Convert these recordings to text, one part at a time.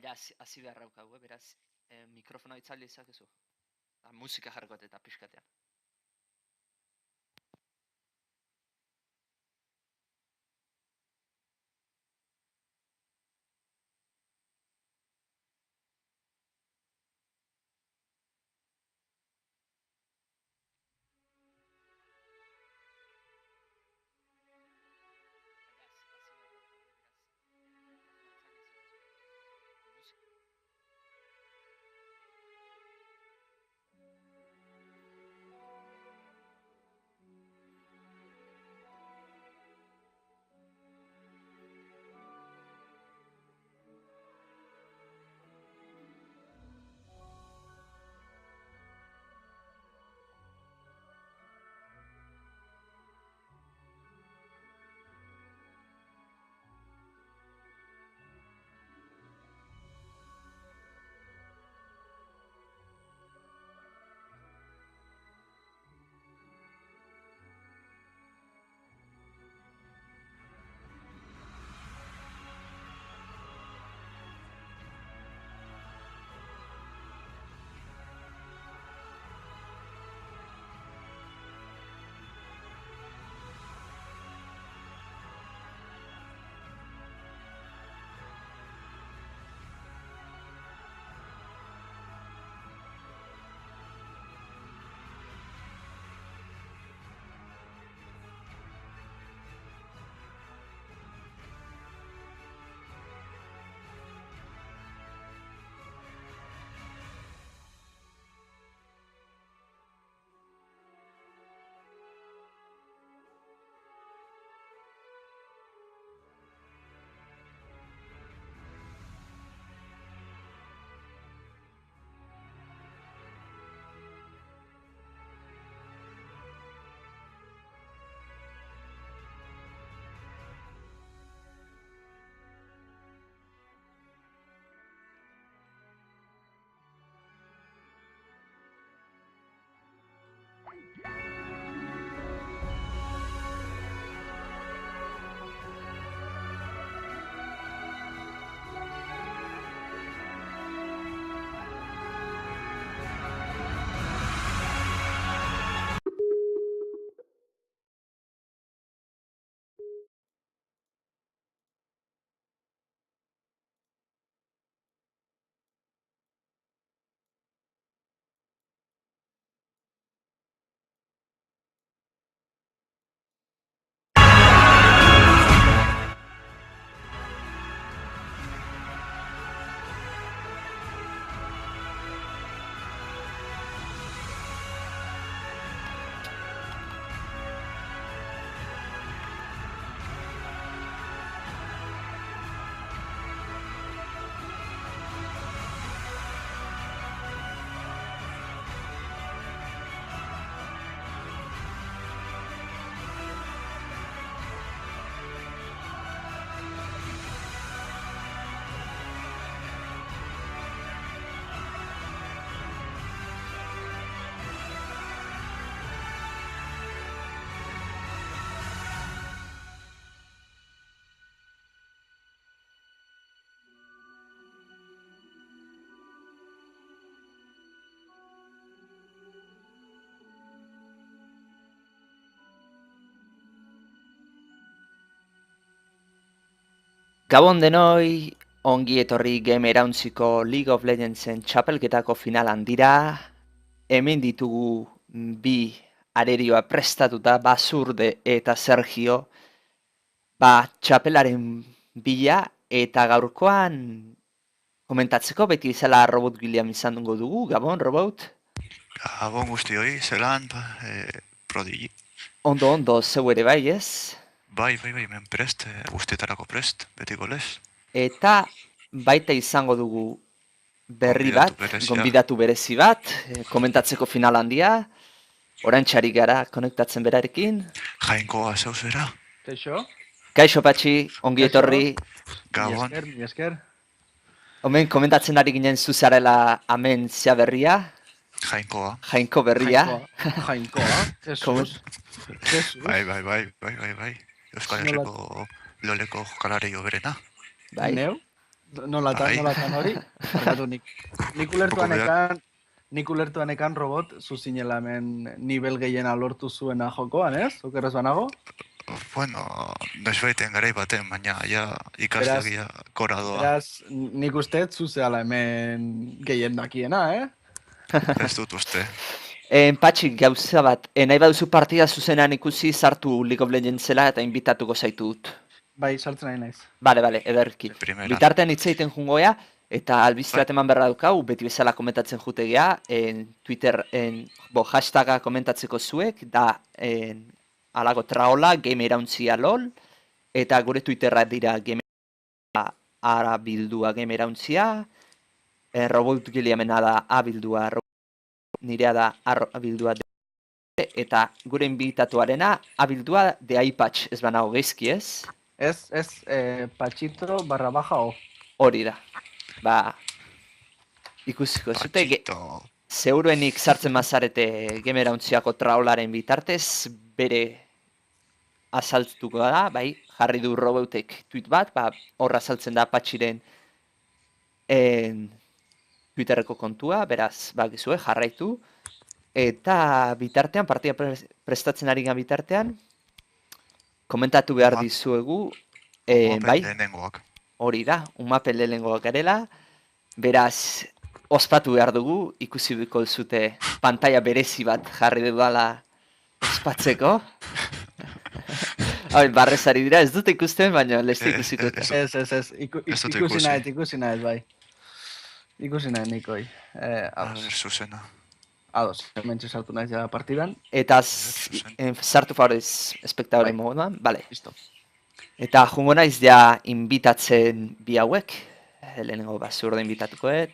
Ja, hasi behar daukagu, beraz, mikrofonoa itzali ezakezu. Musika jarriko eta pixkatean. Gabon denoi, ongi etorri Game Erauntziko League of Legendsen txapelketako finalan dira. Hemen ditugu bi arerioa prestatuta, Basurde eta Sergio. Txapelaren bila eta gaurkoan komentatzeko beti izala Robot William izan dugu. Gabon, Robot? Gabon guztioi, zelan, prodigi. Ondo, zeu ere bai, ez? Bai, men prest, guztietarako prest, betiko lez. Eta baita izango dugu berri bat, gonbidatu berezi bat, komentatzeko final handia. Oraintxari gara konektatzen berarekin. Jainkoa zeu zera. Kaixo? Kaixo Patxi, ongi etorri. Gabon. Mi esker. Omen komentatzen ari ginen zuzarela amen zea berria. Jainkoa. Jainko berria. Jainkoa, Jesus. Bai. Euskal Herriko loleko jokalari oberena. Bai. Neu? Bai. Nolatan hori? Barkatu, nik ulertuan ekan robot, zuzinela hemen nivel gehiena lortu zuena jokoan, ez? Okerrez banago? Bueno, desbaiten garai baten, baina ja ikastegia gora doa. Beraz, nik uste zuzeala hemen gehien dakiena, Ez dut uste. Patxik, gauza bat, nahi baduzu partida zuzenan ikusi sartu League of Legendsela eta inbitatuko zaitut. Bai, sartzen nahi naiz. Bale, ederki. Primeran. Bitartean hitz egiten jungoea, eta albiste bat eman berra daukau, beti bezala komentatzen jutegea, Twitter, hashtaga komentatzeko zuek, da alago traola, game irauntzia lol, eta gure Twitterra dira game ara bildua game irauntzia, robot giliamena da abildua, nirea da abildua eta gure inbitatuarena abildua de iPatch, ez banago geizki ez? Ez, patxito barra baja o. Hori da. Ba, ikusiko zute, Patxito. zeuruenik sartzen mazarete gemerauntziako traolaren bitartez, bere azaltuko da, bai, jarri du Robotek tweet bat, ba, horra azaltzen da patxiren Twitterreko kontua, beraz, bakizue, jarraitu, eta bitartean, partida prestatzen ari gan bitartean, komentatu behar dizuegu, bai, Lehenengoak. hori da, umapen lehenengoak garela, beraz, ospatu behar dugu, ikusi biko zute pantalla berezi bat jarri dudala ospatzeko. Hau, barrezari dira, ez dute ikusten, baina leste ikusiko. Ez, ikusi nahi, bai. Ikusi nahi nikoi. Zuzena. Ados, hementxe sartu naiz ja partidan. Eta sartu favorez espektadore moduan, bale. Listo. Eta jungo naiz ja inbitatzen bi hauek, lehenengo basurde inbitatukoet.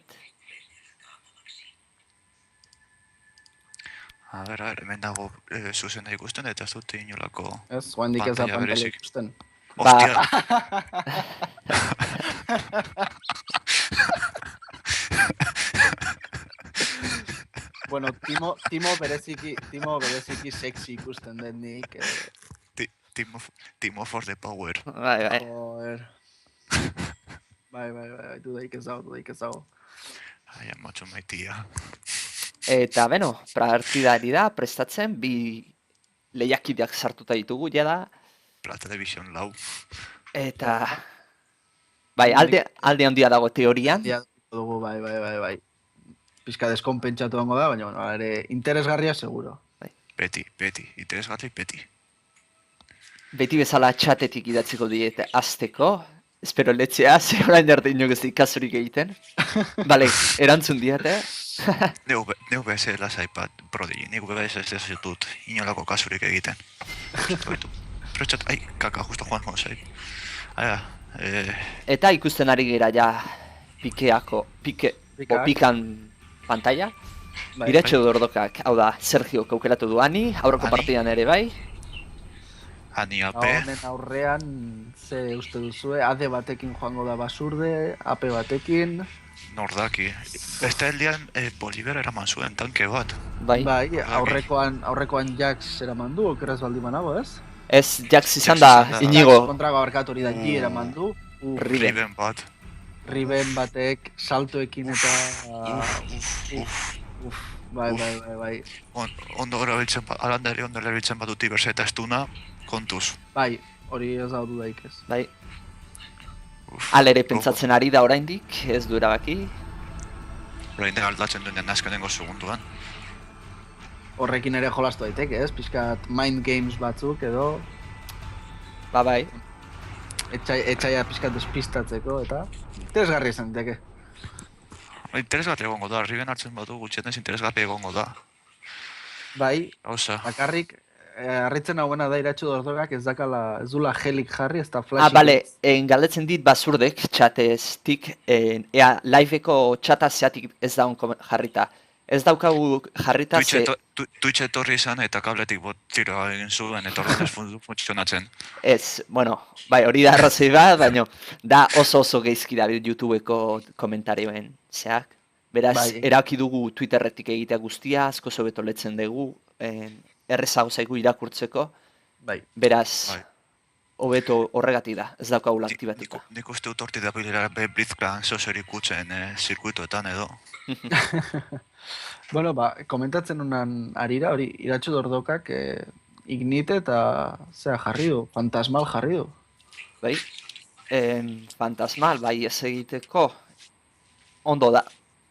A ber, hemen dago zuzena ikusten eta ez dute inolako Ez, guandik ez da pantalla pantalla berezik. ikusten. Ostia, Bueno, Timo bereziki sexy ikusten den nik. Timo for the power. Bai. Joder. Bai, dudaik ez dago. I am macho my tia. Eta, beno, partidari da, prestatzen, bi lehiakideak sartuta ditugu, jada. Plata Division lau. Eta, bai, alde handia dago teorian. Ja, dugu, bai. Pizka deskonpentsatu dango da, baina, bueno, ere, interesgarria seguro. Beti, interesgarri beti. Beti bezala txatetik idatziko diete azteko. Espero letzea, ze orain arte inok ez ikasurik egiten. Bale, erantzun diete. Neu bez lasai bat, Prodigy. Nik bez ez dut inolako kasurik egiten. Protxat, kaka, justo joan joan zait. Eta ikusten ari gera ja pikan pantalla. Iretxo du ordokak, hau da, Sergio kaukeratu du Ani, aurreko partidan ere bai. Ani AP. Honen aurrean, ze uste duzue, AD batekin joango da basurde, AP batekin. Nordaki. Beste heldian Bolivar eraman zuen tanke bat. Bai, Aurrekoan Jax eraman du, okeraz baldi manago, ez? ez Jax izan da, Inigo. Kontrako abarkatu hori da G eraman du. Riven bat. Riven batek saltoekin eta... Bai. Ondo erabiltzen bat, alandari ondo erabiltzen bat dut Iberse eta Estuna, kontuz. Bai, hori ez da dudaik ez. Bai. Alere pentsatzen ari da oraindik, ez du erabaki. Orain da aldatzen duen azkenengo segunduan. Horrekin ere jolastu daiteke, ez? Pixkat mind games batzuk edo... Bai. Etxaia pixkat despistatzeko eta... Interesgarri izan daiteke. Interesgarri egongo da, Riven hartzen batu gutxienez interesgarri egongo da. Bai, Gauza. bakarrik, harritzen hauena da iratxo dordogak ez dakala, ez dula helik jarri, ez da flashik. Bale, galdetzen dit basurdek, txateztik, ea liveko txata zeatik ez da onko jarrita. Ez daukagu jarrita ze... Twitch etorri izan eta kabletik bot tiro egin zuen eta horren ez funtzionatzen. Ez, bueno, bai, hori da arrazoi bat, baina da oso geizki da YouTubeko komentarioen zeak. Beraz, eraki dugu Twitterretik egitea guztia, asko sobeto letzen dugu, errezago zaigu irakurtzeko. Bai. Beraz, hobeto horregatik da, ez daukagula aktibatuta. Nik uste dut hortik dabilera Blitzcrank zozorik utzen zirkuitoetan edo. Bueno, komentatzen unan arira, hori, iratxo dordokak Ignite eta jarri du, fantasmal jarri du. Bai, fantasmal, bai ez egiteko, ondo da.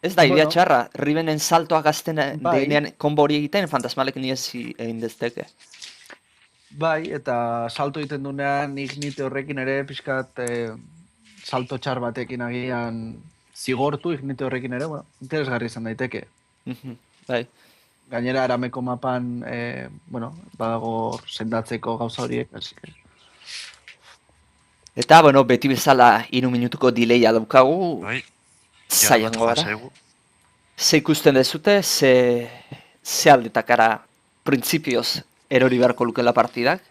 Ez da, idea txarra, Ribenen saltoak azten denean konbori egiten, fantasmalek ni ez egin dezteke. Bai, eta salto egiten dunean Ignite horrekin ere pixkat salto txar batekin agian zigortu Ignite horrekin ere, bueno, interesgarri izan daiteke. Bai. Gainera arameko mapan, badago sendatzeko gauza horiek, así que... Eta, bueno, beti bezala 3 minutuko delay'a daukagu, Bai, zaiango gara. Ze ikusten dezute, ze aldetakara printzipioz erori beharko lukela partidak?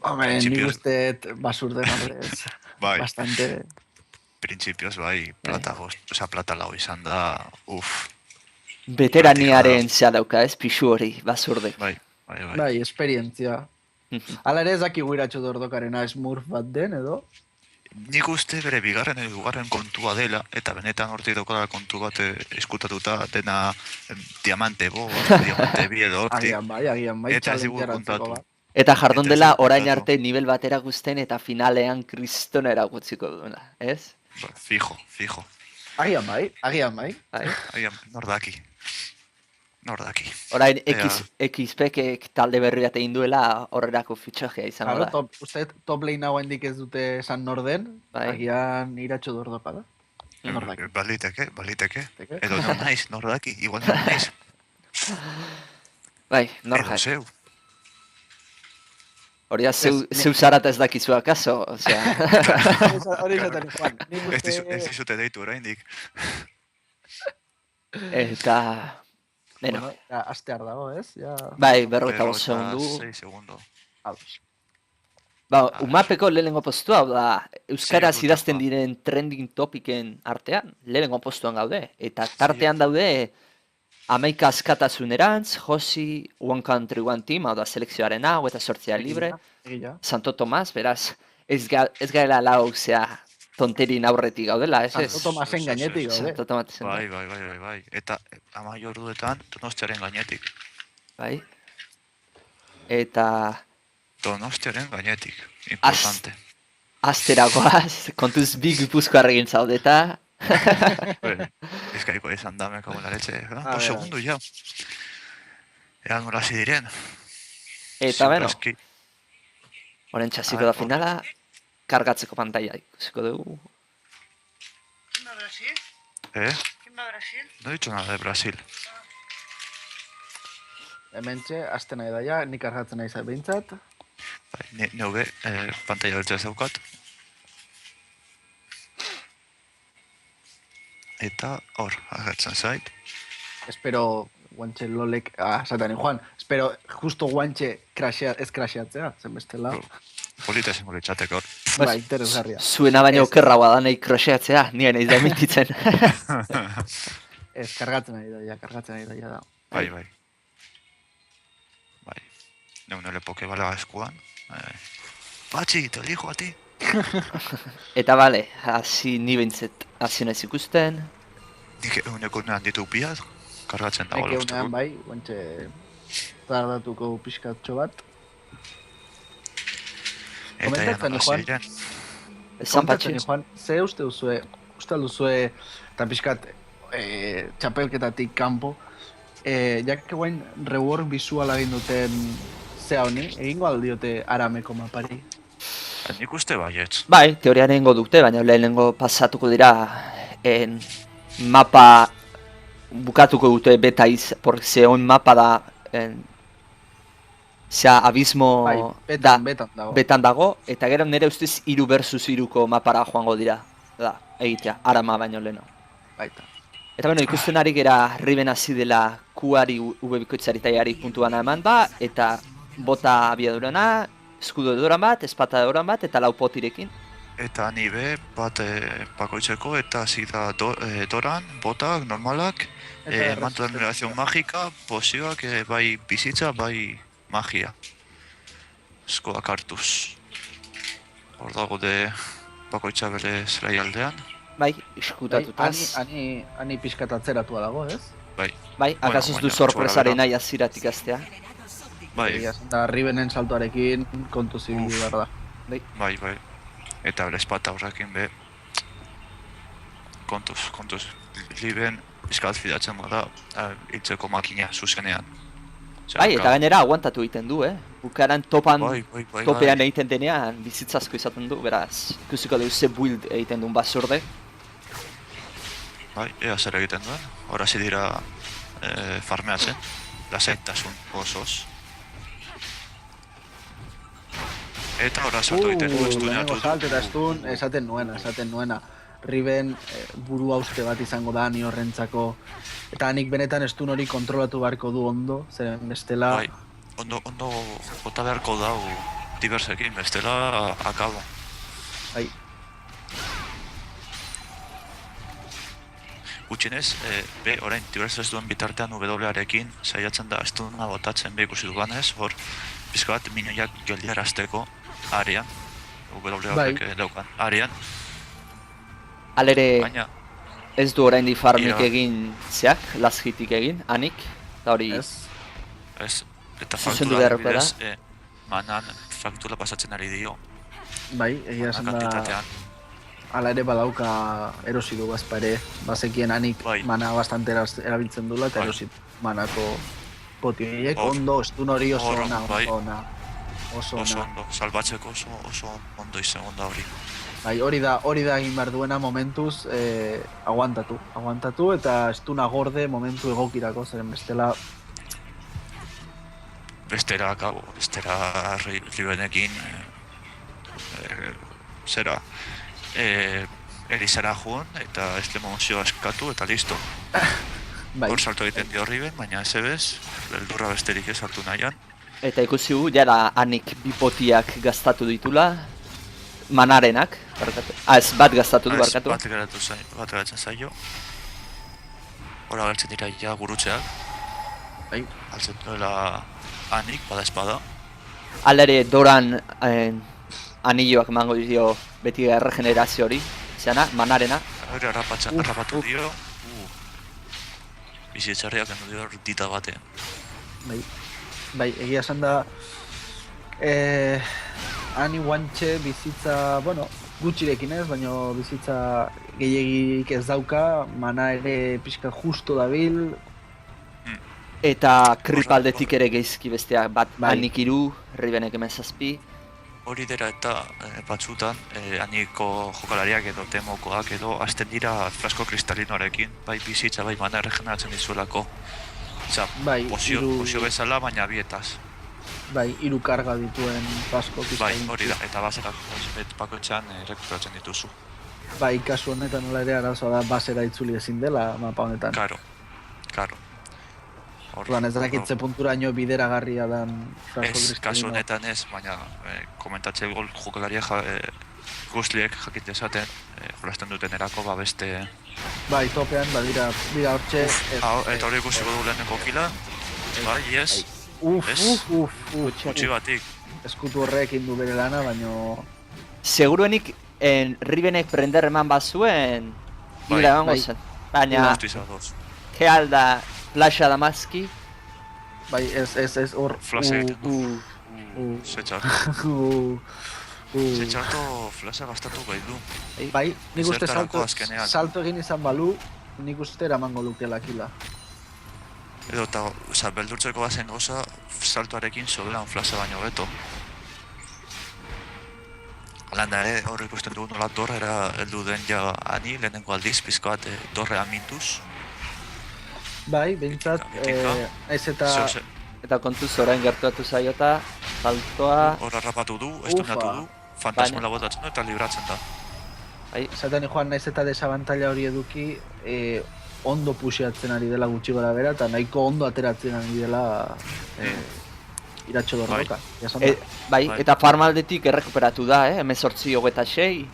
Hombre, nik uste basurde horrez, bastante... Printzipioz, bai, plata lau izan da, Veteraniaren zea dauka, ez, pixu hori, basurde. Bai, esperientzia. Hala ere ez dakigu iratxo dordokarena smurf bat den, edo? Nik uste bere bigarren edo dugarren kontua dela, eta benetan hortik daukala kontu bat eskutatuta dena diamante bo, diamante bi edo hortik. Agian bai, eta ez digu kontatu. Eta jardun dela orain arte nivel bat erakusten eta finalean kristona erakutziko duena, ez? Fijo. Agian bai. Agian, nordaki. Orain, XP-ek talde berri bat egin duela horrerako fitxajea izango da. Uste top lane hau hendik ez dute esan norden, agian iratxo dordoka da. Baliteke. Edo nordaki, igual naiz. Bai, nordaki. Edo zeu. Hori da, zeu zarata ez dakizu akaso, osea. Hori zaten, Juan. Ez dizute deitu oraindik. Eta... Bueno, astear dago, ez? Bai, 45 segundu. 6 segundo. Umapeko lehenengo postua, hau da, euskaraz idazten diren trending topiken artean, lehenengo postuan gaude. Eta tartean daude, 11 askatasunerantz, Josi, One Country, One Team, hau da, selekzioaren hau eta sortzea libre, Santo Tomas, beraz, ez gaela lau, zea, tonterin aurretik gaudela, ez ez? Santo Tomasen gainetik gaude. Bai. Eta amai orduetan Donostiaren gainetik. Bai. Eta... Donostiaren gainetik, importante. Azteragoaz, kontuz bi Gipuzkoar egin zaudeta. Bizkaiko izan da, me cago en la leche. Por segundo ya. Eran nola hasi diren. Eta beno, horren txasiko da finala, kargatzeko pantalla ikusiko dugu. ¿Quién va a Brasil? ¿Quién va a Brasil? No he dicho nada de Brasil. Hementxe, azte nahi daia, nik kargatzen nahi behintzat. Neuge, pantalla beltza ez daukat. Eta hor, agertzen zait. Espero guantxe lolek, satani Juan, espero justo guantxe ez crasheatzea, zen bestela. Polita esango litzateke hor. Bai, interesgarria. Zuena baina okerragoa da nahi crasheatzea, nire nahi da emititzen. Ez, kargatzen ari daia da. Bai. No le poke bala eskuan. Patxi, te elijo a ti. Eta bale, hasi ni behintzet hasi naiz ikusten. Nik eguneko nean ditu biat, kargatzen dago lortuko. Nik egunean bai, guantxe tardatuko pixkatxo bat. Eta ean hasi diren. Komentatzen, Juan, ze uste duzue, eta pixkat txapelketatik kanpo, jak guain rework visuala egin duten zea honi, egingo aldiote arameko mapari? Nik uste baietz. Bai, teorian egingo dute, baina lehenengo pasatuko dira mapa bukatuko dute beta porque on mapa da zea abismo betan dago, eta gero nire ustez 3 versus 3ko mapara joango dira, egitea, arama baino leheno. Baita. Eta bueno, ikusten ari gera Riben hasi dela Q-ari bikoitzari taiari puntuana eman da, eta bota abiadurana, eskudo edoran bat, espata edoran bat, eta lau potirekin. Eta nibe bat bakoitzeko, eta hasi da doran, botak, normalak, manto de generación magika, posioak, bai bizitza, bai magia. Eskoak hartuz. Hor dago de bakoitza bere zelai aldean. Bai, iskutatutaz. Ani pixkat atzeratua dago, ez? Bai, Bai, akaso ez du baina, sorpresaren gutxi nahi aziratik aztea. bai, Egia esan da, Ribenen saltoarekin kontu zibili behar da. bai. Eta bere espata horrekin be, kontuz. Liben pizkat fidatzen bada, hiltzeko makina zuzenean. Bai, eta gainera aguantatu egiten du, Bukaran topean bai. egiten denean bizitzazko izaten du, beraz. Ikusiko dugu ze build egiten duen basurde. Bai, ea zer egiten duen. Hora dira farmeatzen, lasaitasun osoz. Eta hora salto egiten du, Lehenengo estuneatu salt eta estun, esaten nuena. Riben buru hauste bat izango da ni horrentzako. Eta nik benetan estun hori kontrolatu beharko du ondo, zeren bestela... Bai, ondo jota beharko dau diversekin, bestela akabo. Bai, Gutxinez, orain diverse ez duen bitartean W-arekin saiatzen da estuna botatzen be ikusi duganez, hor pizka bat minioiak geldiarazteko arean, W-ak daukan arean, Alere baina ez du oraindik farmik Ia. egin zeak, lashitik egin, anik. Eta hori, ez? ez, eta Zuzendu faktura beharko da. adibidez, manan faktura pasatzen ari dio, Bai, egia esan da, kantitatean. ala ere badauka erosi du bazpa ere, bazekien anik Bai. mana bastante erabiltzen dula eta Bai. erosi manako potioiek, Hor- ondo, estun hori oso hor, ona, bai. oso Oso ona. ondo, salbatzeko oso ondo izango da hori. Bai, hori da egin behar duena momentuz, aguantatu eta estuna gorde momentu egokirako, zeren bestela, Bestera Ribenekin, zera, erizara joan eta eslemozioa eskatu eta listo. bai, Hor salto egiten dio Riben, baina ez ebez, beldurra besterik ez hartu nahian. eta ikusi gu, jara anik bipotiak gastatu ditula. Manarenak, barkatu. Ez, bat gastatu du, barkatu. Bat geratzen zaio. Hora galtzen dira ja gurutzeak, bai, galtzen duela anik, bada espada. Alere Doran anilloak emango dio beti erregenerazio hori. Zeana, manarena. Hori harrapatu dio. Bizitzarriak endu dio dita batean. bai, egia esan da, ani guantxe bizitza, bueno, gutxirekin ez, baina bizitza gehiagik ez dauka, mana ere pixka justo dabil, Eta kripaldetik ere geizki besteak bat Bai. anik 3, Ribenek hemen 7. Hori dira eta batzutan aniko jokalariak edo temokoak edo hasten dira flasko kristalinoarekin, bai bizitza, bai mana erregeneratzen dizuelako. Osa, Bai, pozio bezala, baina bietaz. bai, 3 karga dituen pasko Bai, pixka. hori da, eta baserak bakoitzean rekuperatzen dituzu. Bai, kasu honetan nola ere arazoa da basera itzuli ezin dela mapa honetan. Karo. Orduan ez dakitze punturaino bideragarria dan Franco Ez, kasu Cristalino. honetan ez, baina komentatzea gol jokalaria guztiek jakit dezaten jolasten duten erako beste... Bai, topean, badira hortxe. Eta hori ikusiko du lehenengo kila, bai, yes, Ez. gutxi batik. Eskutu horrek indu bere lana, baino... Seguruenik Ribenek prender eman bazuen, Bai, hila emango bai. zen. Baina, Guzti zadoz. Kealda, Flasha Damaski, Bai, ez hor... Flash egiten du. Zetxarto flasha gastatu bai du. Bai, nik uste Zertarako azkenean. salto egin izan balu, nik uste eramango lukela kila. Edo eta, beldurtzeko bazen goza, saltoarekin soberan flasha baino beto. Alanda ere, hor ikusten dugu nola torrera heldu den ja ani, lehenengo aldiz pizko bat torrea mintuz. Bai, behintzat, ez eta... eta kontuz orain gertuatu zaiota, saltoa, Hor harrapatu du, estunatu du, fantasmola botatzen du eta libratzen da. Zaten joan naiz eta desabantaila hori eduki, ondo puxeatzen ari dela gutxi gora bera, eta nahiko ondo ateratzen ari dela iratxo dorroka. bai, eta farmaldetik errekuperatu da, 18-26.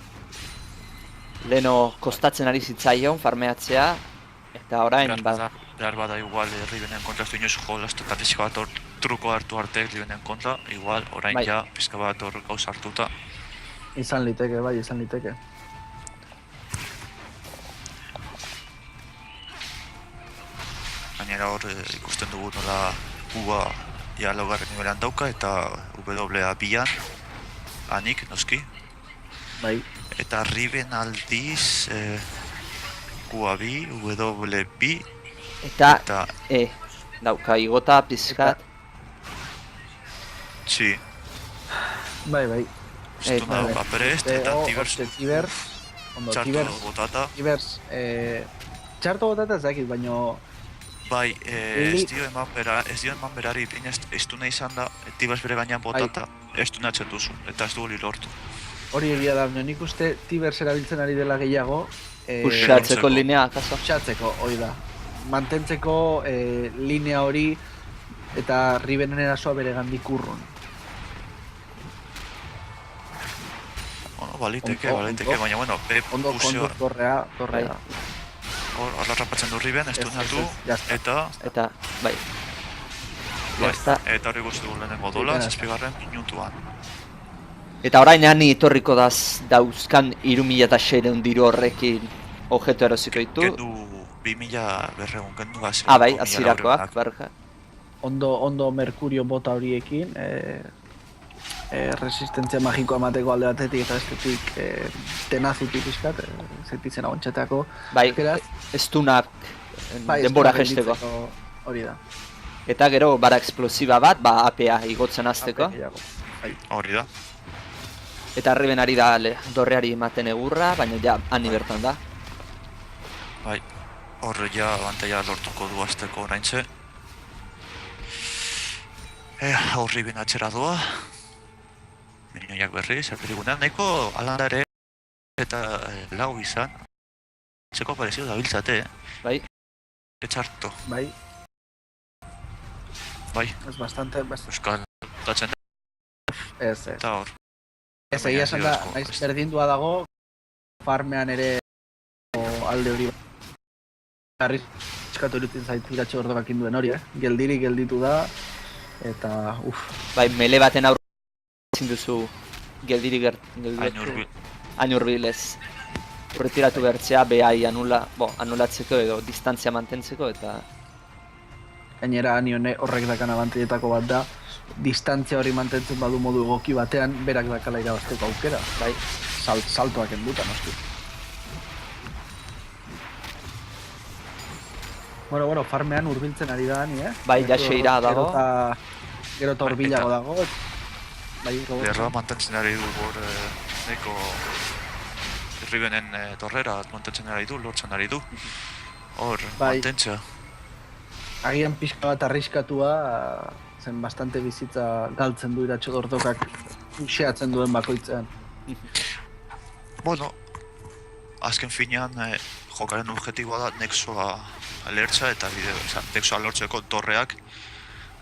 Leno kostatzen ari zitzaion farmeatzea, eta orain, Behar bada igual Ribenen kontra ez du inoiz jolastu eta pizka bat hor truko hartu arte Ribenen kontra, igual orain Bai. ja pizka bat hor gauz hartuta. Izan liteke, bai, izan liteke. Gainera hor ikusten dugu nola Ua ja laugarren nivelan dauka eta W bian, anik, noski. Bai. Eta Riven aldiz Ua bi, W bi, Eta dauka igota pizkat. Txi, Bai. estuna dauka prest, eta Tibers Tibers, ondo, txartu Tibers, botata. Tibers, txarto botata ez dakit, baino... Bai, ez dio eman berari ipin estuna izan da, Tibers bere gainean botata, estuna duzu, eta ez du hori lortu. Hori egia da, nik uste Tibers erabiltzen ari dela gehiago... Puxatzeko linea, kaso? Puxatzeko, hori da. Mantentzeko linea hori eta Rivenen erasoa bere gandik urrun. Bueno, baliteke, baina bueno, Ondo kondu torrea. Hor, arrapatzen du Riven, estunatu, Eta, bai. Eta hori guzti du lehenengo dola, zazpigarren minutuan. Eta orain hani etorriko dauzkan 3.600 diru horrekin objetu erosiko ditu. Gendu 2.200 gendu gazi. Bai, azirakoak, barka. Ondo Mercurio bota horiekin, resistentzia magikoa emateko alde batetik eta estetik tenaziti pixkat, zetitzen agontxetako. Bai, estunak denbora jesteko. Hori da. Eta gero, bara eksplosiba bat, APA igotzen azteko. Hori da. Eta Riven ari da dorreari ematen egurra, baina ja, hani bertan da. Bai, horre ja abantaia lortuko du azteko oraintxe. Hor Riven atxera doa. Minioiak berriz, erdirigunean, nahiko alandare eta lau izan. Txeko parezio da biltzate, Bai. Etxarto. Bai. Bai. Ez bastante... Euskal tatzen Ez. eta hor. Ez egia esan da, naiz berdindua dago, farmean ere alde hori arriskatu irutzen zait iratxe ordokak induen hori, Geldirik gelditu da, eta Bai, mele baten aurre ezin duzu geldirik hain hurbilez. Retiratu bertzea, behai anulatzeko edo distantzia mantentzeko eta... Gainera anione horrek dakan abantaietako bat da, distantzia hori mantentzen badu modu egoki batean, berak dakala irabazteko aukera. Bai, saltoak enduta, noski. Bueno, farmean hurbiltzen ari da ani, Bai, jaseira dago. Gero eta hurbilago dago. Lerroa mantentzen ari du hor nahiko Rivenen torrera mantentzen ari du, lortzen ari du. Hor, mantentzea. Agian pixka bat arriskatua, zen bastante bizitza galtzen du iratxo dordokak xeatzen duen bakoitzean. Bueno, azken finean jokaren objektiboa da Nexoa alertza eta Nexoa lortzeko torreak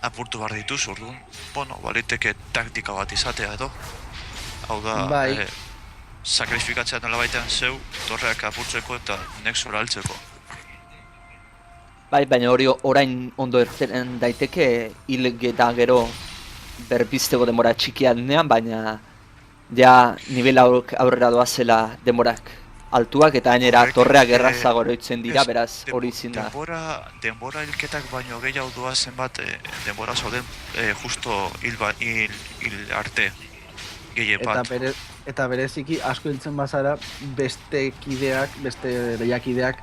apurtu behar dituz, orduan. Bueno, baliteke taktika bat izatea edo. Hau da, sakrifikatzea nola baitean zeu, torreak apurtzeko eta Nexora altzeko. Bai, baina hori orain ondo ertzen daiteke hil eta gero berbizteko denbora txikia denean, baina ja nivel aurrera doazela denborak altuak eta gainera torreak errazago oroitzen dira, beraz hori izin da. Denbora hilketak baino gehiago doazen bat denbora zauden justo hil arte gehien bat. Eta bereziki asko hiltzen bazara beste lehiakideak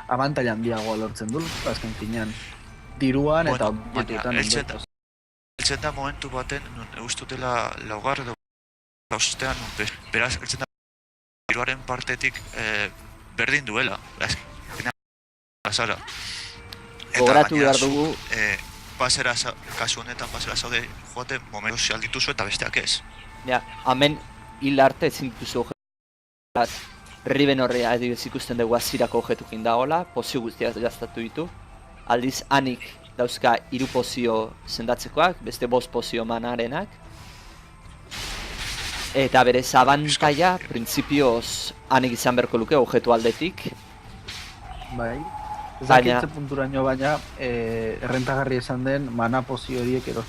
abantaila handiagoa lortzen du, azken finean. Diruan eta objetuetan ondorioz. Eltzen da momentu baten, ustutela laugar edo gauzetean, beraz, eltzen da diruaren partetik berdin duela. Gogoratu behar dugu. Kasu honetan pasera zaude joate momentu sozial dituzu eta besteak ez. Ja, hemen hil arte ezin dituzu objetu. Riven horrea adibidez ikusten dugu azirako objetukin dagoela, pozio guztiak gaztatu ditu. Aldiz hanik dauzka 3 pozio sendatzekoak, beste 5 pozio manarenak. Eta bere abantaila, printzipioz hanik izan beharko luke objetu aldetik. Bai, ez dakitze punturaino baina errentagarri esan den mana pozio horiek eros.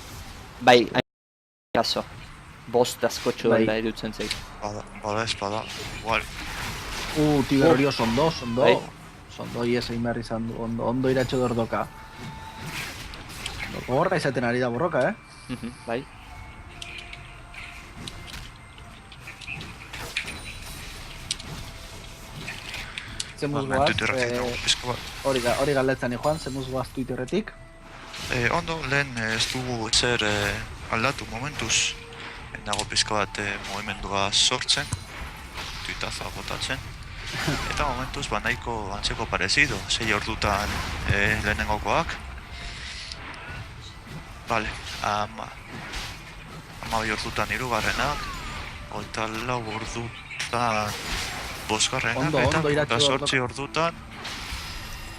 Bai, kaso. bost askotxo Bai. dela irutzen zait. Bada espada. Igual, Tiber hori oso ondo, ondo. Bai. Ondo ies egin behar izan du, ondo iratxo dordoka. Gogorra izaten ari da borroka, Bai. Zemuz momentu goaz, Twitterretik dugu pizka bat. hori galdetzen joan, zemuz goaz Twitterretik. Ondo, lehen ez dugu zer aldatu momentuz. Nago pizka bat mugimendua sortzen, tuitaza botatzen. Eta momentuz nahiko antzeko parezido, 6 ordutan lehenengokoak. Vale, 12 ordutan hirugarrenak, 24 ordutan bosgarrenak, eta 8 ordutan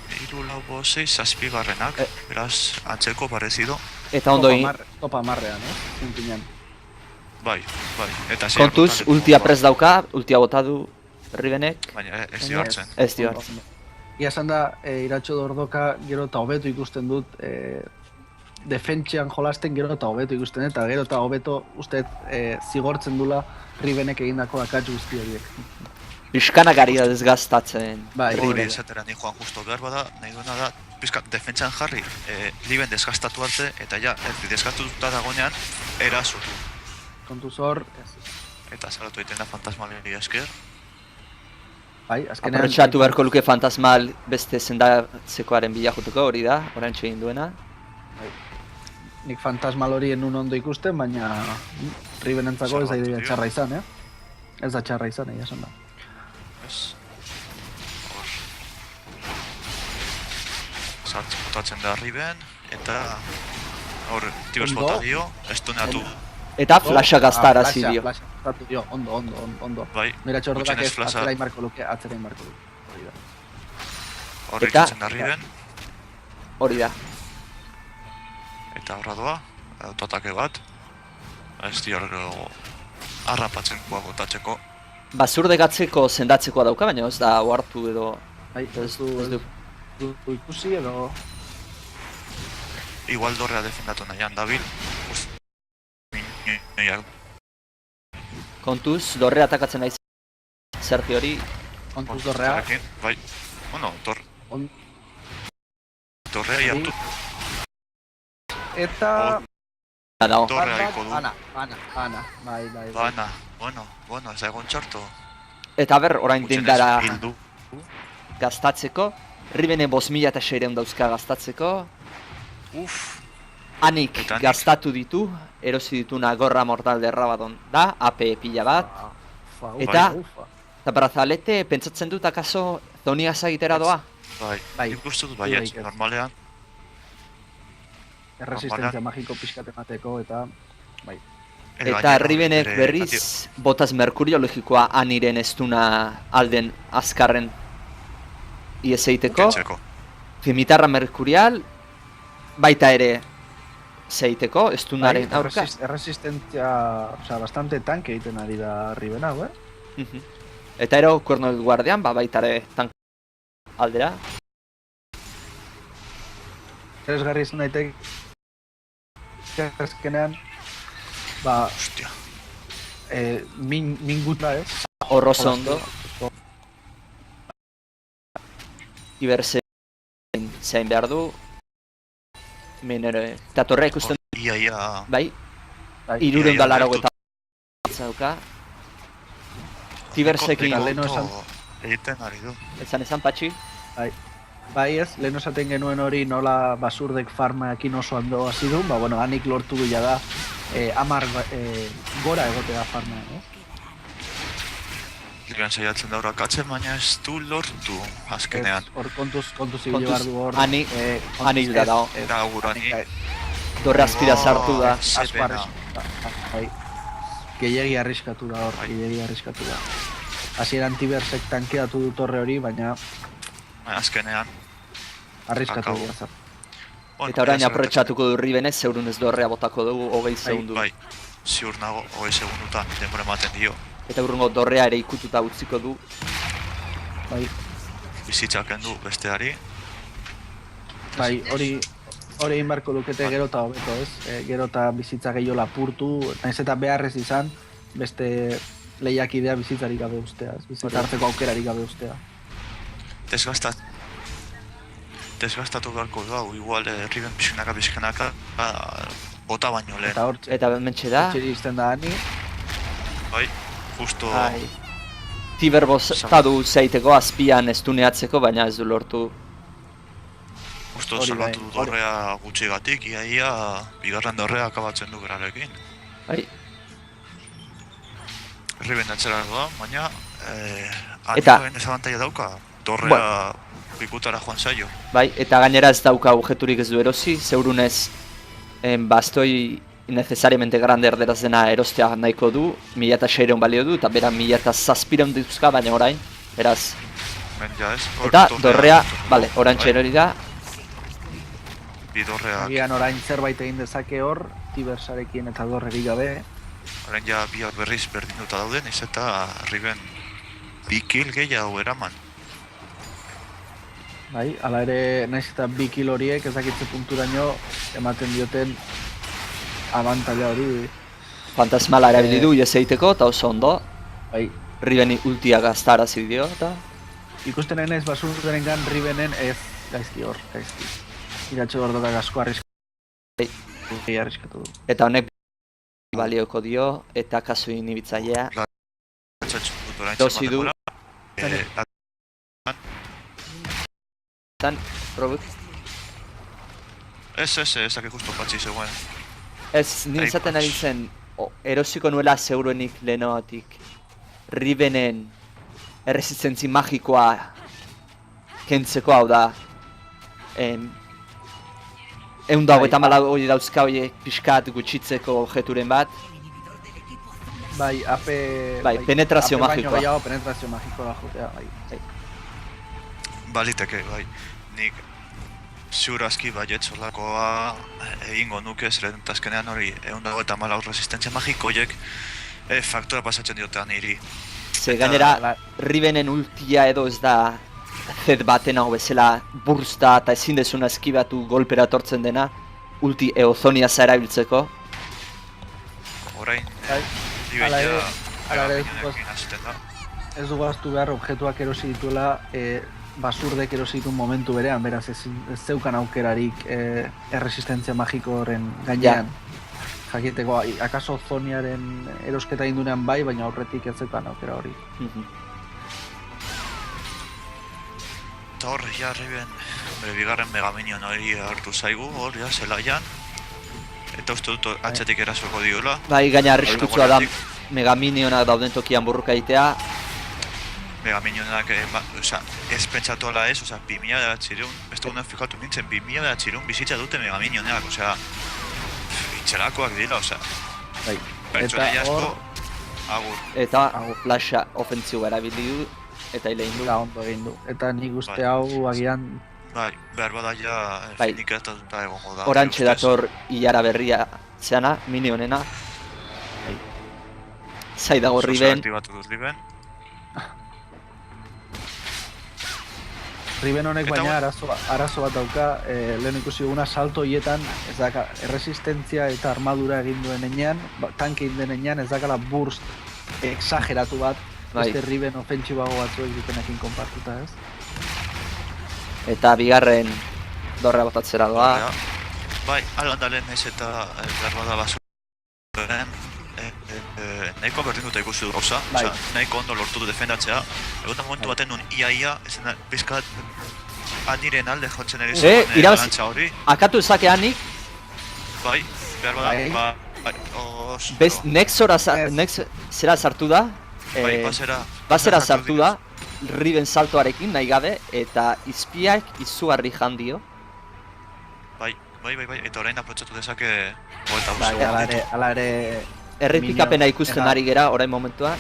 3, 4, 5, 6, 7garrenak, beraz antzeko parezido. Eta ondo egin. Topa marrean, zintinean. Bai, eta Kontuz, ultia prest dauka, ultia bota du Rivenek. Baina ez dio hartzen. Ez dio hartzen. Ia esan da, iratxo dordoka gero eta hobeto ikusten dut, defentsian jolasten gero eta hobeto ikusten eta gero eta hobeto uste zigortzen dula Rivenek egindako akats guzti horiek. Pixkanak ari da desgastatzen. Bai, Hori esatera ni joan justo behar bada, nahi duena da, pizka defentsan jarri, Liben desgastatu arte, eta ja, desgastatuta dagoenean, erasotu. Kontuz hor, Eta salatu egiten da fantasmalia esker. bai, azkenean... Aprotxatu beharko luke fantasmal beste zendatzekoaren bila joteko, hori da, orantxe egin duena. Nik fantasmal hori enun ondo ikusten, baina Rivenentzako ez da idea txarra izan, Ez da txarra izan, egia esan da. Ez. Hor. Sartz botatzen da Riben, eta hor tibers Ondo. bota dio, estuneatu. Eta flasha gaztarazi dio. Flasha gaztatu dio, ondo. Bai, Nira txordokak gutxienez ez flasha. atzera inbarko luke. Hori da. Hor Eta- ikutzen da Riben, Hori da. eta horra doa, autoatake bat. Ez dio harrapatzen botatzeko. Basurde gatzeko sendatzekoa dauka, baina ez da ohartu edo... Bai, Ez du. du ikusi edo... Igual dorrea defendatu nahian dabil. Minoiak Kontuz, dorre atakatzen naiz Sergio hori. Kontuz dorrea. Bai, On- dorrea jartu. Eta... Dago. Dorrea aiko du. Ana, bai. Bana, bueno, ez egon txarto. Eta ber, orain dendara Hildu. gastatzeko. Ribene 5.600 dauzka gastatzeko. Anik Eta Anik. gastatu ditu, erosi ditu Nagorra Mortal de Rabadon da, AP pila bat. Ufa, Eta- ufa. Eta brazalete, pentsatzen dut akaso zonia egitera doa? Bai. Nik uste dut baietz, Bai. normalean. Erresistentzia magiko pixkat emateko eta... Eta Ribenek berriz, botaz Merkurio logikoa Aniren estuna alden azkarren ies egiteko. Kentzeko. Cimitarra Mercurial, baita ere zeiteko, estunaren aurka. Erresistentzia, bastante tanke egiten ari da Riben hau, Eta ero, Cuerno del Guardian, baita ere tank aldera. Interesgarri izan daiteke azkenean, Ostia. min gutra ez. Horrozo ondo. Iberzen zein behar du. Minere. Eta torrea ikusten, Ia, bai, Bai, 380 dauka. Tibersekin, Eta leheno esan- egiten ari du. esan patxi. Bai ez, lehen esaten genuen hori nola basurdek farmaekin oso ondo hasi du, hanik lortu bila da 10 gora egotea farmaen, Liben saiatzen da horrak atzen, baina ez du lortu azkenean. Hor kontuz ibili behar du hor. Ani hilda dago. Eta gurani. Dorre aspira sartu da. Aspar Zepena. bai. Gehiegi arriskatu da hor, Bai. gehiegi arriskatu da. Hasieran Tibersek tankeatu du torre hori, baina Azkenean. arriskatu Akabo. dira zer. Eta orain aprotxatuko du Ribenez, zeurunez dorrea botako dugu 20 segundu. Bai, ziur nago, 20 segundutan denbora ematen dio. Eta urrungo dorrea ere ikututa utziko du. Bai, Bizitzaken du besteari. bai, Hori egin barko lukete gero eta hobeto, ez? Gero eta bizitza gehiago lapurtu, nahiz eta beharrez izan, beste lehiakidea bizitzarik gabe ustea, ez? Bizitza hartzeko aukerarik gabe ustea. Desgastatu beharko da, igual Riven pixkanaka, bota baino lehen. Eta hortxe, Eta mentxe da, txeri izten da Ani, Bai, justo... Tiber boztadu zeiteko azpian estuneatzeko, baina ez du lortu. Justo Hori bai, salatu du dorrea gutxigatik, ia bigarren dorrea akabatzen du berarekin. Bai. Riven atzera doa, baina... Eta- Anikoen desabantaia dauka, dorrea ikutara joan zaio. Bai, eta gainera ez dauka objeturik ez du erosi, zeurunez bastoi necesariamente grande erderaz dena erostea nahiko du, 1600 balio du, eta bera 1700 dituzka, baina orain, beraz. Ben ja ez. Eta dorrea, bale, orantxe erori da, Bi dorreak, agian orain zerbait egin dezake hor, Tibersarekin eta dorrerik gabe. orain ja biak berriz berdinuta dauden, ez eta Riven bi kill gehiago eraman. Bai, hala ere, nahiz eta 2 kill horiek ez dakitze punturaino ematen dioten abantaila hori. fantasmala erabili du ies egiteko, eta oso ondo, Bai, Riveni ultia gaztarazi dio, eta... ikusten denez basurteren gan Rivenen ez gaizki hor, gaizki. Iratxe gordotak asko arriskatu du. Eta honek balioko dio, eta kasu inhibitzailea. Txatxu dut orain Dosi du. Zan, Robert? Ez, dakik justo patxi zegoen. Ez, nintzaten ari zen, erosiko nuela zeuruenik lehenotik Rivenen erresistentzi magikoa kentzeko, hau da 194 hori dauzka horiek pixkat gutxitzeko objeturen bat. Bai, Bai, penetrazio AP baino magikoa. gehiago penetrazio magikoa jotea, bai. Baliteke, bai. Nik ziur aski baiet zolakoa egingo nuke, zeren eta azkenean hori 194 resistentzia magikoiek faktora pasatzen diotean niri. Ze gainera, Rivenen ultia edo ez da Z baten hau bezala bursta eta ezin dezuna eskibatu golpera etortzen dena, ulti eozonia erabiltzeko. Orain, Bai, Riven hala ere, ja hala ere, megaminionekin hasten da. ez dugu ahaztu behar objektuak erosi dituela basurdek erosi dituen momentu berean, beraz ez zeukan aukerarik erresistentzia magiko horren gainean. Jakiteko, akaso zoniaren erosketa indunean bai, baina aurretik ez zeukan aukera hori. Eta hor, ja, Riven, bigarren megaminion hori hartu zaigu, hor, ja, zelaian. Eta uste dut atxetik erasuko diola. Bai, gaina arriskutsua da megaminionak dauden tokian burruka egitea. Megaminionak, ez pentsatu ala ez, 2009, beste gunen fijatu nintzen, 2009 bizitza dute megaminionak, itxerakoak dira, Bai. pertsonai Eta hor, asko, agur. Eta flasha ofentzioa erabili du, eta hilein du. da ondo egin du. Eta nik uste Bai. hau agian Bai, behar bada ja Bai. finikatuta egongo da. Orantxe nire ustez. dator hilara berria zeana, minionena. Zai dago Zoza Riven, aktibatu dut Riven. Riven honek Eta baina arazo bat dauka, lehen ikusi duguna salto hietan, ez daka, erresistentzia eta armadura egin duen enean, tanke egin den enean, ez dakala burst exageratu bat, Bai. beste Riven ofentsibago batzuek dutenekin konpartuta, ez? eta bigarren dorrea botatzera doa. Ja. Bai, alandalen naiz eta behar bada basuren, nahiko berdin dut ikusi du gauza, Bai. nahiko ondo lortu du defendatzea. Egon da momentu baten nun ia, ezen bizkat aniren alde jotzen ere irabazi- balantza hori. Akatu ezakeanik, Bai, behar bada, Bai. bai, oso. Nexora Ez. Nex zera sartu da, Bai, basera. basera sartu da, Riven saltoarekin nahi gabe, eta izpiak izugarri jan dio. Bai, eta orain aprotxatu dezake goeta Bai, buzu. ala ere Errepikapena Minion- ikusten Ega. ari gera orain momentuan,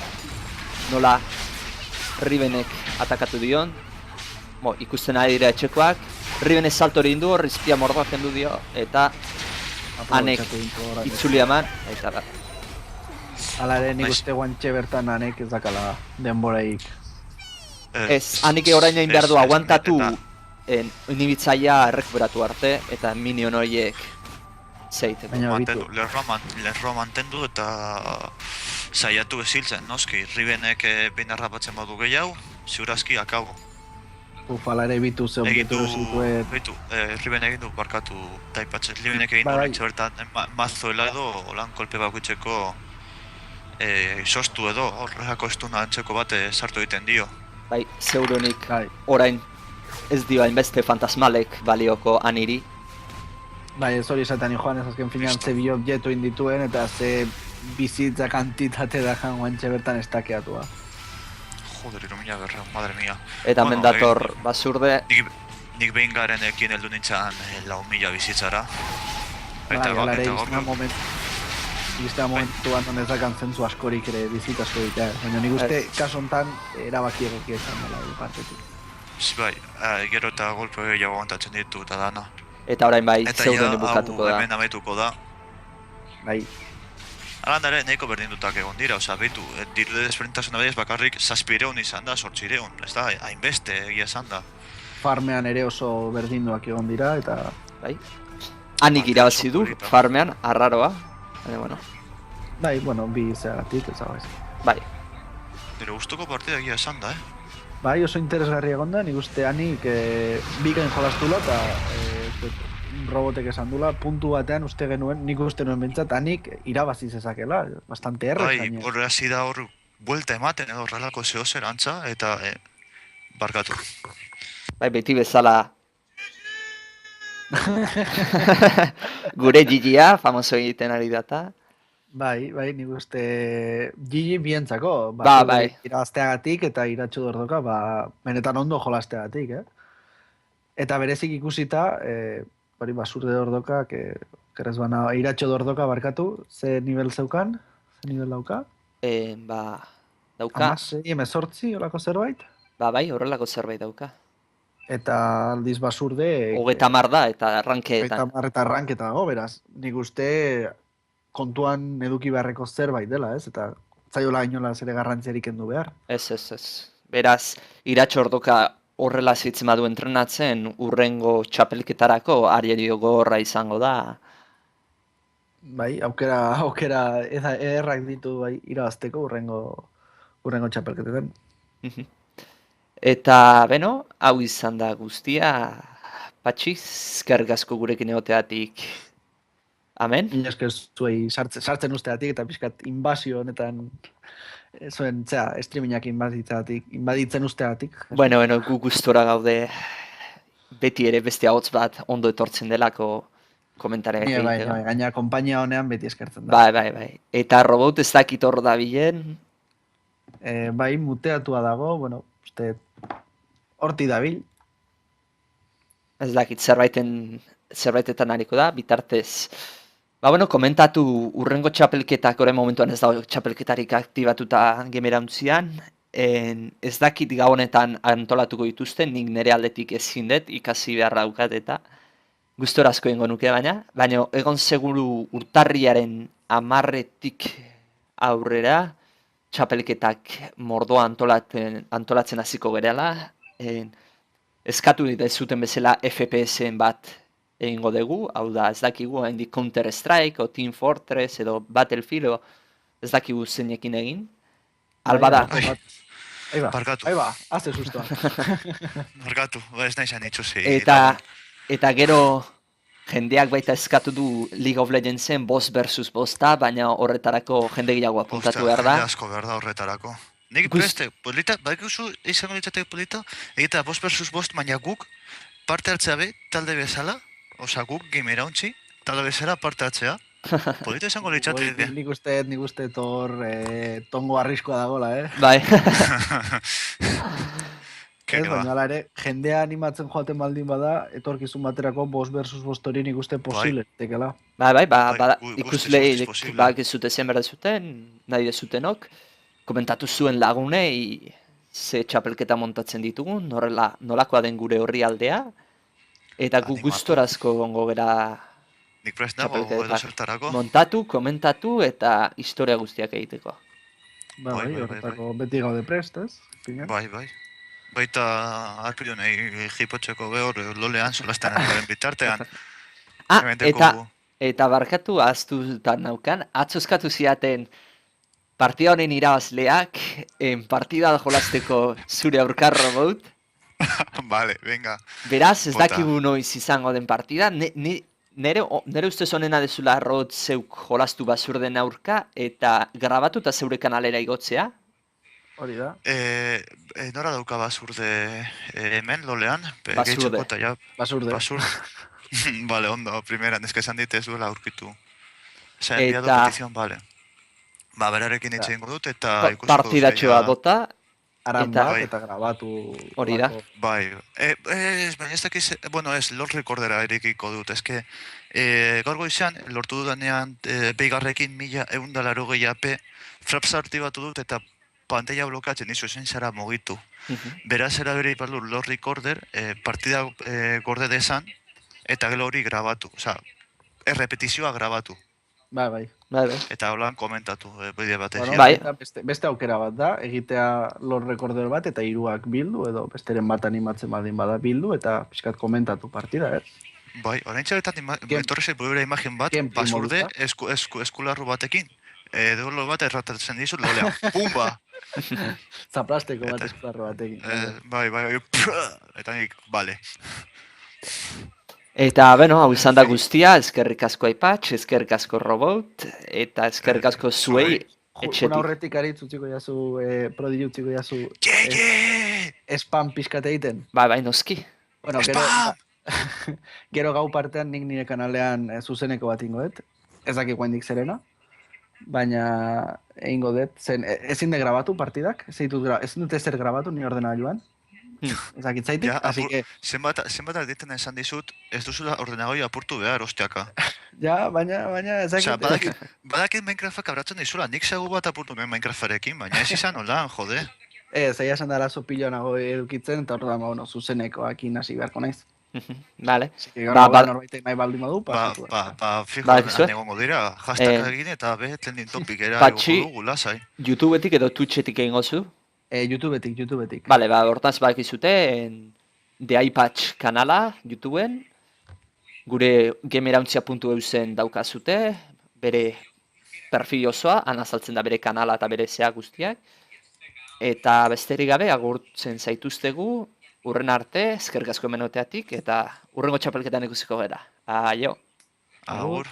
nola Rivenek atakatu dion, ikusten ari dira etxekoak, Rivenek salto hori indu, hor izpia mordoa kendu dio, eta Anek aprobetxatu ditu orain. itzuli eman, eta bat. Hala ere nik Naiz. uste guantxe bertan Anek ez dakala denboraik. Ez, Anik orain egin behar du Ez, aguantatu eta inhibitzaia errekuperatu arte, eta minion horiek zeiteko. Baina Mantendu, bitu. lerroa mantendu eta saiatu eziltzen, noski. Ribenek behin harrapatzen badu gehiago, ziurazki akabo. Ufala ere bitu ze ongetu zituen. Riben egin du barkatu taipatzen. Ribenek egin du Bai. horretxe bertan mazoela edo, lan kolpe bakoitzeko sostu edo, horreko estuna antzeko bat sartu egiten dio. Bai, zeuronik Bai. orain ez dio hainbeste fantasmalek balioko aniri. Bai, ez hori esaten joan ez azken finean ze bi objektu indituen eta ze bizitza kantitate da jan guantxe bertan estakeatua. Joder, 3.000 berreun, madre mia. Eta Bueno, hemen dator basurde, Nik behin garenekin heldu nintzen 4.000 bizitzara. Bai, ala ere gaur- iristen momentuan non ez dakan zentzu askorik ere bizit asko ditea. Baina nik uste kaso honetan erabaki egokia izan dela partetik. Bai, gero eta golpe gehiago aguantatzen ditu eta dana. eta orain bai Eta zeuroni ja, bukatuko hau da. hemen ametuko da. Bai, Alan ere, nahiko berdindutak egon dira, oza, behitu, dirle desberdintasuna bediaz bakarrik 700 izan da, 800, ez da, hainbeste egia esan da. farmean ere oso berdinduak egon dira eta Bai. Anik Bai, irabazi du, oso polita. farmean, arraroa. Baina, bueno, bai, bueno, bi zeagatik ez dago ez. bai. Nire gustuko partida egia esan da, Bai, oso interesgarria egon da, nik uste Anik bikain jolastula eta robotek esan dula, puntu batean uste genuen, nik uste nuen bentsat Anik irabazi zezakela, bastante errez Bai, gainera. horre hasi da hor buelta ematen edo horrelako zehozer antza, eta barkatu. Bai, beti bezala gure Gigia, famoso egiten ari data. Bai, nik uste Gigi bientzako, Bai. irabazteagatik eta iratxo dordoka, benetan ondo jolasteagatik, Eta berezik ikusita, hori basurde dordoka, kerez bana, iratxo dordoka barkatu, ze nivel zeukan, ze nivel dauka? Dauka, Amasei, 18, horako zerbait? bai, horrelako zerbait dauka. Eta aldiz basurde... 30 da, eta arrankeetan. Eta arranketa dago, beraz. Nik uste kontuan eduki beharreko zerbait dela, ez? Eta zaiola inola ere garrantziarik kendu behar. Ez. Beraz, iratxo ordoka horrela zitzen badu entrenatzen, urrengo txapelketarako arerio gogorra izango da. Bai, aukera ederrak ditu bai irabazteko urrengo txapelketetan. Eta, beno, hau izan da guztia, Patxi, eskerrik asko gurekin egoteatik. Amen? Ina esker zuei sartzen usteatik eta pixkat inbazio honetan zuen, streamingak inbaditzen usteatik. Bueno, gu gustora gaude beti ere beste ahots bat ondo etortzen delako komentareak Bai, egiteko. gaina konpainia honean beti eskertzen da. Bai. Eta robot ez dakit hor dabilen, Bai, muteatua dago, bueno, uste horti dabil. ez dakit zerbaitetan hariko da, bitartez. Komentatu urrengo txapelketak orain momentuan ez dago txapelketarik aktibatuta gemerauntzian. Ez dakit gau honetan antolatuko dituzten, nik nire aldetik ezin dut, ikasi beharra daukat eta gustora asko egingo nuke baina egon seguru urtarriaren 10-etik aurrera txapelketak mordoa antolatzen hasiko gerela. Eskatu zuten bezala FPS-en bat egingo dugu, hau da ez dakigu hendik Counter Strike o Team Fortress edo Battlefield ez dakigu zeinekin egin. Albada. Barkatu. Aiba, hazte sustoa. Barkatu, ez nahi zan itxuzi. Eta gero jendeak baita eskatu du League of Legendsen boss versus bosta, baina horretarako jende gehiago apuntatu behar da. Jende asko behar da horretarako. Nik preste, polita, badikuzu izango litzateke polita, egitea bost versus bost, baina guk parte hartzea be, talde bezala, oza guk gamera ontsi, talde bezala parte hartzea. Polita izango litzateke. Nik uste tor tongo arriskoa dagola, Bai. Ez, baina ala ere, jendea animatzen joaten baldin bada, etorkizun baterako bost versus bost hori nik uste posible tekela. Bai, guztiz ikusleik posible. bak ez zute zen behar zuten, nahi dezutenok, komentatu zuen lagunei ze txapelketa montatzen ditugun, nolakoa den gure horri aldea, eta gu Animatu. gustorazko gongo gera Nik prest dago edo zertarako. montatu, komentatu eta historia guztiak egiteko. Bai, horretako beti gaude prest, ez? Fina. Bai. baita arpilonei jipotzeko behor lolean solazten garen bitartean. Ah, Hementeko- eta barkatu ahaztutan naukan, atzozkatu ziaten partida honen irabazleak, partida jolasteko zure aurkar robot. Vale, venga. Beraz, ez Bota. dakigu noiz izango den partida, nere ustez honena dezula robot zeuk jolastu basurden aurka, eta grabatuta zeure kanalera igotzea. Hori da. Nora dauka basurde hemen lolean? Basurde. Gehitzeko eta ja, Basurde. basurde. Vale, ondo, primeran, eske esan dit ez duela aurkitu. Se ha enviado Eta- petición, vale. Ba, berarekin hitz egingo dut eta ikusiko Partidatxoa duzue, ja. bota, Aran Eta- bat eta grabatu. Hori da. olako- Bai, baina ez dakiz, bueno, ez, Lord Recordera erikiko dut, eske, gaur goizan, lortu dudanean, beigarrekin 1180 AP, fraps aktibatu dut eta pantalla blokatzen izu zen zara mugitu. Beraz, erabere iparlu Lord Recorder, partida gorde desan, eta gero hori grabatu, oza, errepetizioa grabatu, Bai. Bai. eta holan komentatu, bide batez. Bueno, Bai. eta beste aukera bat da, egitea Lord Recorder bat eta hiruak bildu, edo besteren bat animatzen badin bada bildu, eta pixkat komentatu partida, Bai, orain txaretan etorrezek bubera imagen bat, Gameplay basurde, modusa. eskularru batekin, dolo bat erratatzen dizut lolean, pumba! Zaplasteko bat Eta- eskularro batekin. Bai, eta nik, bale. Eta, bueno, hau izan da guztia, eskerrik asko Aipatx, eskerrik asko Robot, eta eskerrik asko zuei Una etxetik. horretik aritz utziko jazu, prodi utziko jazu, Ye! spam pixkat egiten. Bai, noski. Bueno, Spam! gero gau partean nik nire kanalean zuzeneko bat ingo dut. Ez dakik guendik zerena. Baina egingo dut, zen ezin de grabatu partidak, ezin dut ezer grabatu ni ordenagailuan. Ez dakit zaitik, Ja, así que, zenbat alditen esan dizut, ez duzula ordenagoi apurtu behar, ostiaka. ja, baina ez Osea, dakit. badakit Minecraftak abratzen dizula, nik segu bat apurtu nuen Minecraftarekin, baina ez izan holan, jode. Zaila esan da arazo pilo nago edukitzen, eta orduan, bueno, zuzenekoakin hasi beharko naiz. Vale. Así que gaur Ba, ba, ba- norbaitek nahi baldin badu, pasatu. Fijo, Badakizue? egongo dira, hashtag egin eta trending topic era Patxi- egongo dugu, lasai. YouTubetik edo Twitchetik egingo zu. YouTubetik. Bale, hortaz bakizute, The iPatch kanala YouTubeen, gure gamerauntsia.eu zen daukazute, bere perfil osoa, han azaltzen da bere kanala eta bere zea guztiak. Eta besterik gabe, agurtzen zaituztegu, urren arte, eskerrik asko hemen egoteatik, eta urrengo txapelketan ikusiko gara. Aio! Agur.